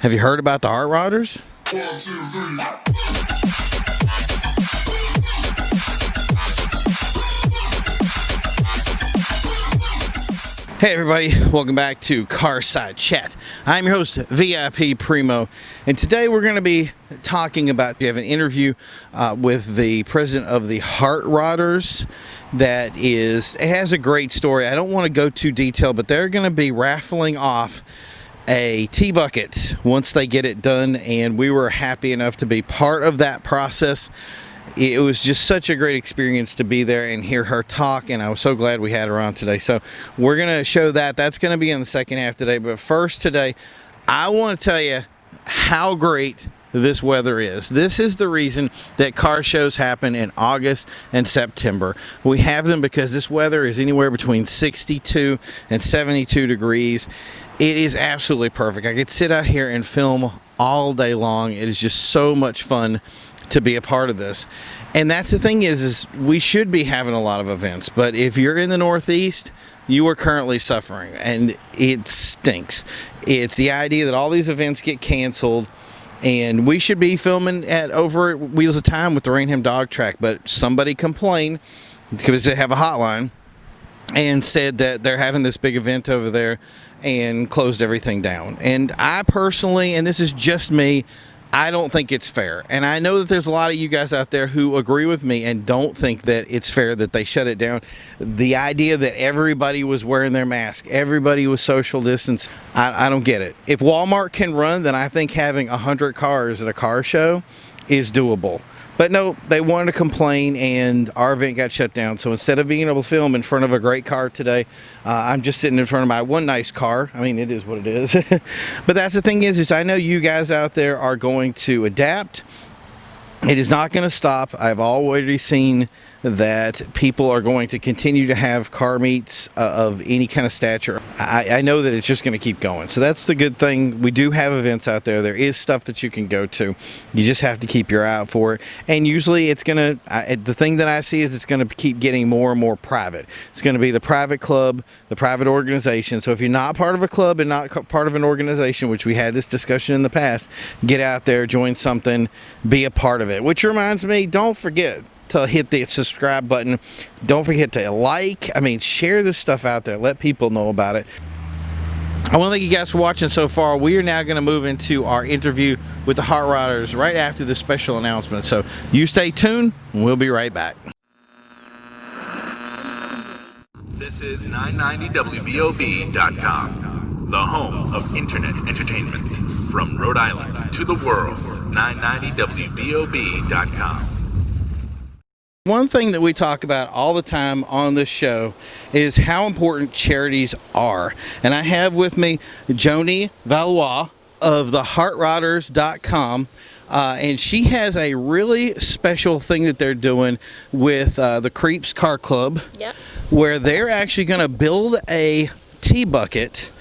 Have you heard about the Heart Rodders? 1, 2, 3. Hey everybody, welcome back to Carside Chat. I'm your host, VIPPrimo, and today we're going to be talking about, we have an interview with the president of the Heart Rodders. It has a great story. I don't want to go too detailed, but they're going to be raffling off a T-bucket once they get it done, and we were happy enough to be part of that process. It was just such a great experience to be there and hear her talk, and I was so glad we had her on today. So we're going to show that. That's going to be in the second half today. But first today, I want to tell you how great this weather is. This is the reason that car shows happen in August and September. We have them because this weather is anywhere between 62 and 72 degrees. It is absolutely perfect. I could sit out here and film all day long. It is just so much fun to be a part of this. And that's the thing is we should be having a lot of events, but if you're in the Northeast, you are currently suffering, and it stinks. It's the idea that all these events get canceled, and we should be filming over at Wheels of Time with the Rainham Dog Track, but somebody complained because they have a hotline and said that they're having this big event over there and closed everything down. And I personally, and this is just me, I don't think it's fair. And I know that there's a lot of you guys out there who agree with me and don't think that it's fair that they shut it down. The idea that everybody was wearing their mask, everybody was social distance, I don't get it. If Walmart can run, then I think having 100 cars at a car show is doable. But no, they wanted to complain, and our event got shut down. So instead of being able to film in front of a great car today, I'm just sitting in front of my one nice car. I mean, it is what it is. But that's the thing is I know you guys out there are going to adapt. It is not going to stop. I've already seen that people are going to continue to have car meets of any kind of stature. I know that it's just going to keep going. So that's the good thing. We do have events out there. There is stuff that you can go to. You just have to keep your eye out for it. And usually it's going to, the thing that I see is it's going to keep getting more and more private. It's going to be the private club, the private organization. So if you're not part of a club and not part of an organization, which we had this discussion in the past, get out there, join something, be a part of it. Which reminds me, don't forget to hit the subscribe button. Don't forget to share this stuff out there. Let people know about it. I want to thank you guys for watching so far. We are now going to move into our interview with the Heart Rodders right after this special announcement. So you stay tuned, and we'll be right back. This is 990WBOB.com, the home of internet entertainment. From Rhode Island to the world, 990WBOB.com. One thing that we talk about all the time on this show is how important charities are. And I have with me Joni Valois of theheartrodders.com. And she has a really special thing that they're doing with the Creeps Car Club. Yep. Where they're actually going to build a T-bucket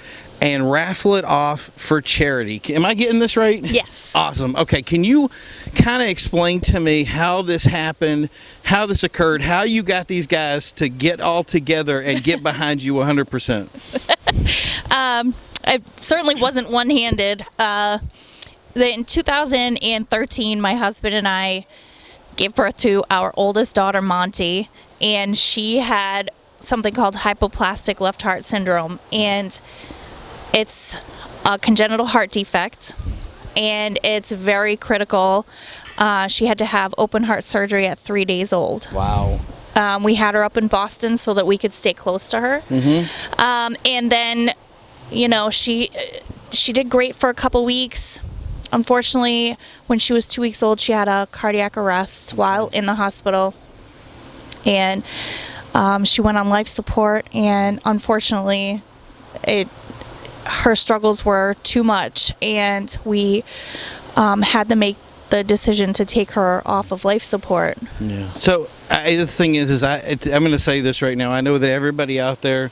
and raffle it off for charity. Am I getting this right? Yes. Awesome. Okay, can you kind of explain to me how this happened, how this occurred, how you got these guys to get all together and get behind you 100%? It certainly wasn't one-handed. In 2013, my husband and I gave birth to our oldest daughter, Monty, and she had something called hypoplastic left heart syndrome, and it's a congenital heart defect, and it's very critical. She had to have open heart surgery at 3 days old. Wow. We had her up in Boston so that we could stay close to her. Mm-hmm. And then, she did great for a couple weeks. Unfortunately, when she was 2 weeks old, she had a cardiac arrest while in the hospital. And she went on life support, and unfortunately, her struggles were too much, and we had to make the decision to take her off of life support. Yeah. So the thing is I'm going to say this right now. I know that everybody out there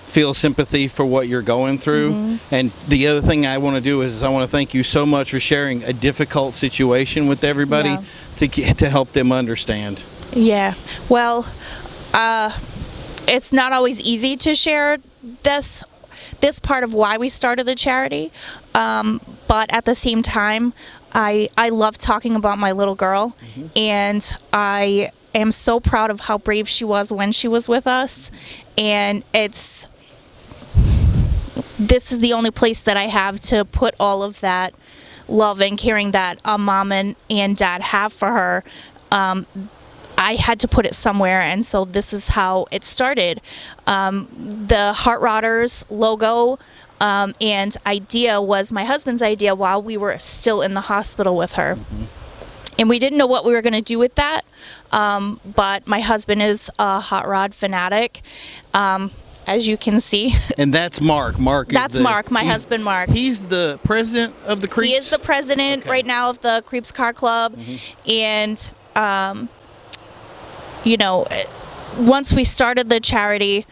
feels sympathy for what you're going through. Mm-hmm. And the other thing I want to do is I want to thank you so much for sharing a difficult situation with everybody to help them understand. Yeah. Well, it's not always easy to share this part of why we started the charity, but at the same time, I love talking about my little girl, and I am so proud of how brave she was when she was with us, and this is the only place that I have to put all of that love and caring that a mom and dad have for her. I had to put it somewhere, and so this is how it started. The Heart Rodders logo and idea was my husband's idea while we were still in the hospital with her. And we didn't know what we were going to do with that, but my husband is a hot rod fanatic, as you can see. And that's Mark. That's Mark, my husband Mark. He's the president of the Creeps? He is the president right now of the Creeps Car Club. And, you know, once we started the charity,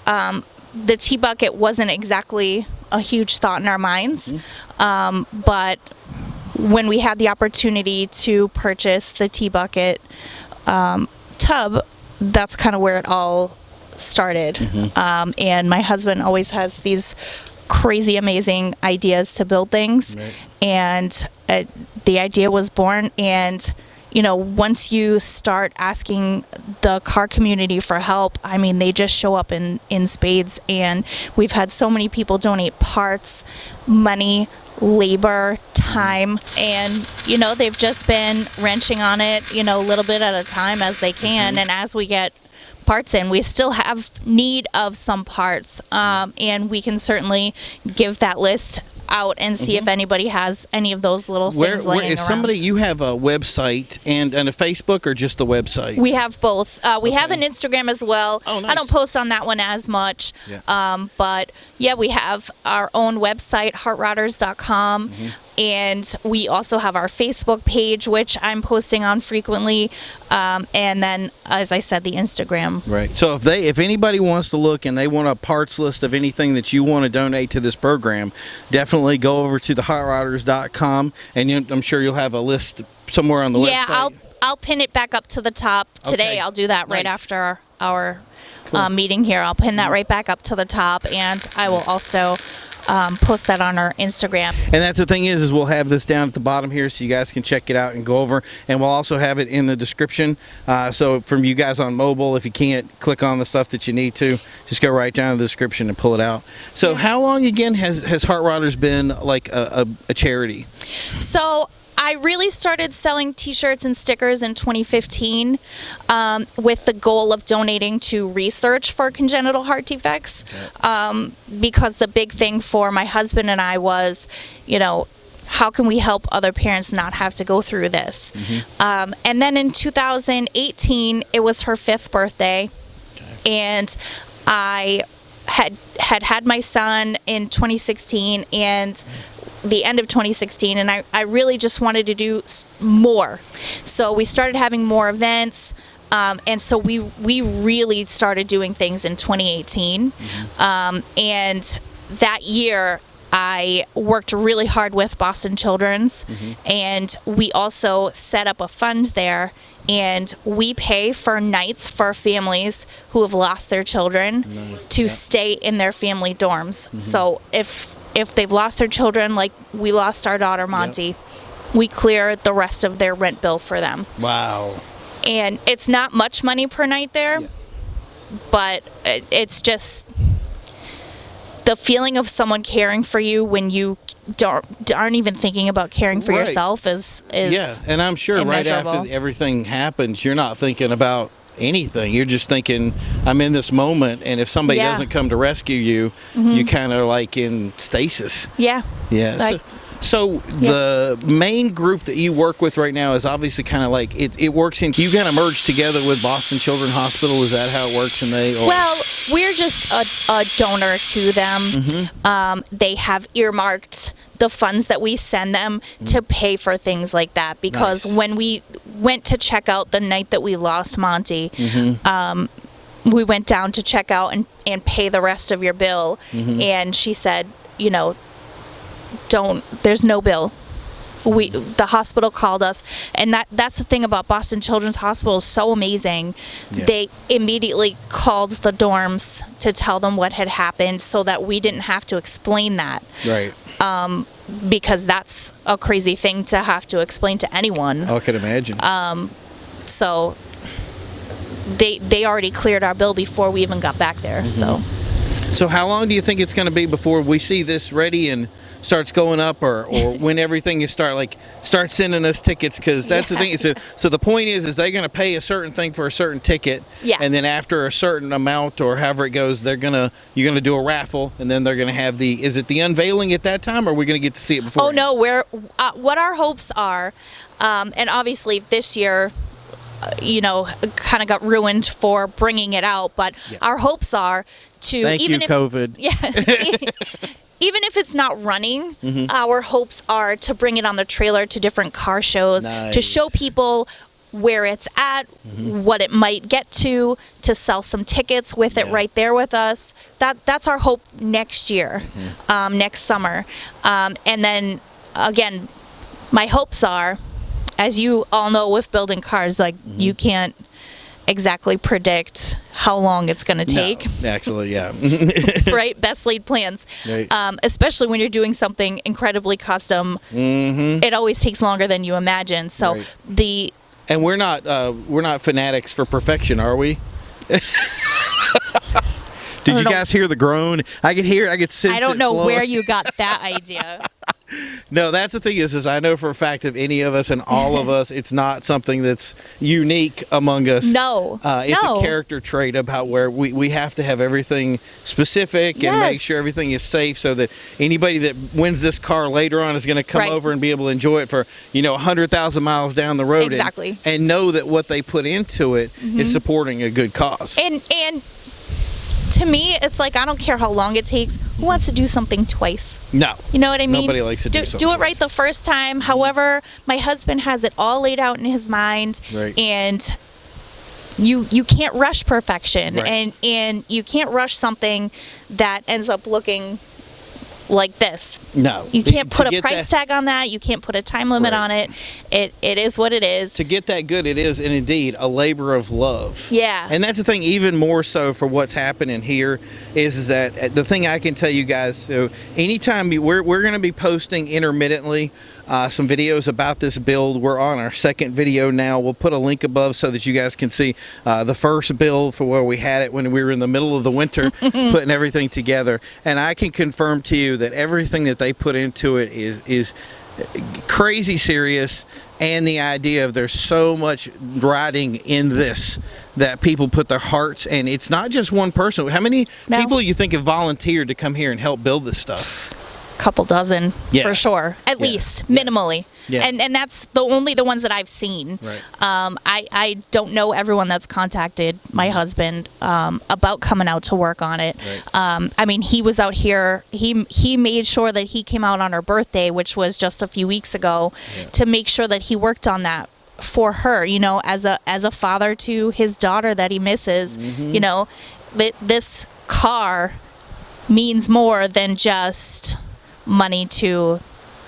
the tea bucket wasn't exactly a huge thought in our minds. But when we had the opportunity to purchase the tea bucket tub, that's kind of where it all started. And my husband always has these crazy, amazing ideas to build things. And the idea was born. And you know, once you start asking the car community for help, I mean, they just show up in spades. And we've had so many people donate parts, money, labor, time, and, you know, they've just been wrenching on it, you know, a little bit at a time as they can. And as we get parts in, we still have need of some parts, and we can certainly give that list out and see if anybody has any of those little things laying if around. somebody, you have a website and a Facebook, or just the website? We have both. We have an Instagram as well. Oh, nice. I don't post on that one as much. But yeah, we have our own website, heartrodders.com. And we also have our Facebook page, which I'm posting on frequently. And then, as I said, the Instagram. Right. So if anybody wants to look and they want a parts list of anything that you want to donate to this program, definitely go over to theheartrodders.com, and I'm sure you'll have a list somewhere on the website. Yeah, I'll pin it back up to the top today. Okay. I'll do that right Nice. after our meeting here. I'll pin that right back up to the top, and I will also post that on our Instagram. And that's the thing is we'll have this down at the bottom here so you guys can check it out and go over, and we'll also have it in the description. So from you guys on mobile, if you can't click on the stuff that you need to, just go right down to the description and pull it out. So how long again has Heart Rodders been like a charity? So I really started selling t-shirts and stickers in 2015 with the goal of donating to research for congenital heart defects, because the big thing for my husband and I was, you know, how can we help other parents not have to go through this? And then in 2018, it was her 5th birthday, and I had my son in 2016 and the end of 2016, and I really just wanted to do more. So we started having more events, and so we really started doing things in 2018. And that year I worked really hard with Boston Children's, and we also set up a fund there, and we pay for nights for families who have lost their children to stay in their family dorms. So if they've lost their children, like we lost our daughter Monty, we clear the rest of their rent bill for them. Wow. And it's not much money per night there, but it's just the feeling of someone caring for you when you aren't even thinking about caring for yourself is and I'm sure immeasurable. right after everything happens, you're not thinking about anything. You're just thinking, I'm in this moment, and if somebody doesn't come to rescue you, you kind of like in stasis. Like, so the main group that you work with right now is obviously kind of like it works in, you kind of merge together with Boston Children's Hospital. Is that how it works? And well, we're just a donor to them. They have earmarked the funds that we send them to pay for things like that, because when we went to check out the night that we lost Monty, we went down to check out and pay the rest of your bill, and she said, you know, there's no bill. The hospital called us, and that's the thing about Boston Children's Hospital is so amazing. They immediately called the dorms to tell them what had happened so that we didn't have to explain that. because that's a crazy thing to have to explain to anyone. I can imagine. So they already cleared our bill before we even got back there. So how long do you think it's going to be before we see this ready and starts going up, or when everything is start sending us tickets? Because that's the thing. So the point is they're going to pay a certain thing for a certain ticket, and then after a certain amount or however it goes, you're going to do a raffle, and then they're going to have is it the unveiling at that time, or are we going to get to see it before? Oh no, what our hopes are, and obviously this year, kind of got ruined for bringing it out, but our hopes are to Thank you, COVID. Even if it's not running, our hopes are to bring it on the trailer to different car shows, to show people where it's at, what it might get to sell some tickets with it right there with us. That's our hope next year, next summer. And then, again, my hopes are, as you all know with building cars, you can't exactly predict how long it's going to take. No, actually, yeah. Right? Best laid plans. Right. Especially when you're doing something incredibly custom. It always takes longer than you imagine. So and we're not fanatics for perfection, are we? Did you guys hear the groan? I could hear. I could sense. I don't know flowing. where you got that idea. No, that's the thing is I know for a fact of any of us and all of us, it's not something that's unique among us. No. It's a character trait about where we have to have everything specific and make sure everything is safe so that anybody that wins this car later on is going to come over and be able to enjoy it for, 100,000 miles down the road. Exactly. And know that what they put into it is supporting a good cause. And to me, it's I don't care how long it takes. Who wants to do something twice? No. You know what I mean? Nobody likes to do something Do it right twice. the first time. However, my husband has it all laid out in his mind. Right. And you can't rush perfection. Right. And you can't rush something that ends up looking like this. No. You can't put a price tag on that. You can't put a time limit on it. It is what it is. To get that good, it is, and indeed, a labor of love. Yeah. And that's the thing, even more so for what's happening here, is that the thing I can tell you guys, so anytime we're going to be posting intermittently some videos about this build. We're on our second video now. We'll put a link above so that you guys can see the first build for where we had it when we were in the middle of the winter putting everything together. And I can confirm to you that everything that they put into it is crazy serious, and the idea of there's so much riding in this that people put their hearts, and it's not just one person. How many people you think have volunteered to come here and help build this stuff? Couple dozen for sure, at least minimally. And that's the ones that I've seen. Right. I don't know everyone that's contacted my husband about coming out to work on it. Right. I mean, he was out here. He made sure that he came out on her birthday, which was just a few weeks ago, to make sure that he worked on that for her. As a father to his daughter that he misses. This car means more than just money to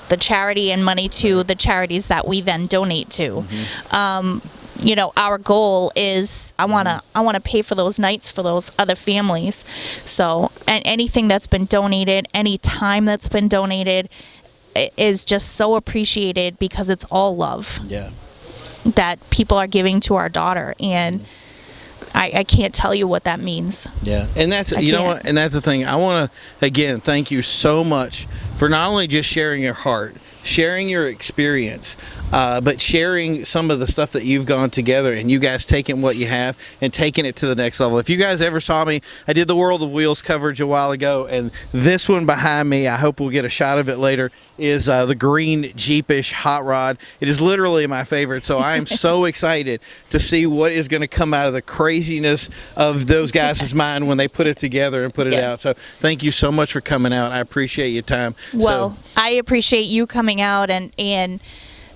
the charity and money to the charities that we then donate to. Our goal is I want to pay for those nights for those other families. So, and anything that's been donated, any time that's been donated is just so appreciated, because it's all love that people are giving to our daughter, and I can't tell you what that means. Yeah, and that's what, and that's the thing. I want to again thank you so much for not only just sharing your heart, sharing your experience, but sharing some of the stuff that you've gone together, and you guys taking what you have and taking it to the next level. If you guys ever saw me, I did the World of Wheels coverage a while ago, and this one behind me, I hope we'll get a shot of it later, is the green Jeepish hot rod. It is literally my favorite, so I am so excited to see what is going to come out of the craziness of those guys' mind when they put it together and put it out. So thank you so much for coming out. I appreciate your time. Well, I appreciate you coming out and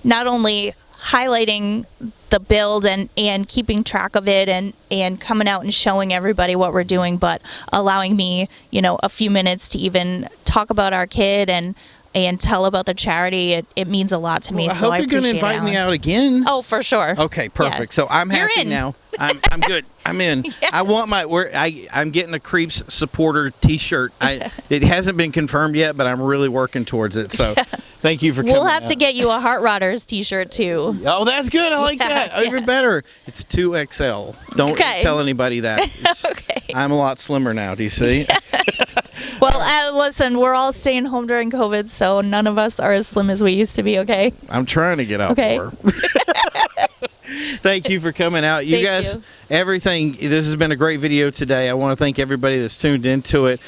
not only highlighting the build and keeping track of it and coming out and showing everybody what we're doing, but allowing me, a few minutes to even talk about our kid and and tell about the charity. It means a lot to me. I so hope you're going to appreciate it, invite me Alan. out again. Oh, for sure. Okay, perfect. Yeah. So I'm You're happy in. now. I'm good. I'm in. Yes. I want I'm getting a Creeps supporter T-shirt. It hasn't been confirmed yet, but I'm really working towards it. So thank you for coming. We'll have out. to get you a Heart Rodders T-shirt too. Oh, that's good. I like Yeah, that. Even better. It's 2XL. Don't Okay. tell anybody that. Okay. I'm a lot slimmer now. Do you see? Well, listen, we're all staying home during COVID, so none of us are as slim as we used to be. Okay. I'm trying to get out Okay. more. Thank you for coming out. You Thank guys, you. everything, this has been a great video today. I want to thank everybody that's tuned into it.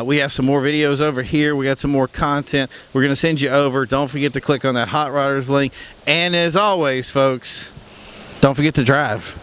We have some more videos over here. We got some more content. We're going to send you over. Don't forget to click on that Hot Rodders link. And as always, folks, don't forget to drive.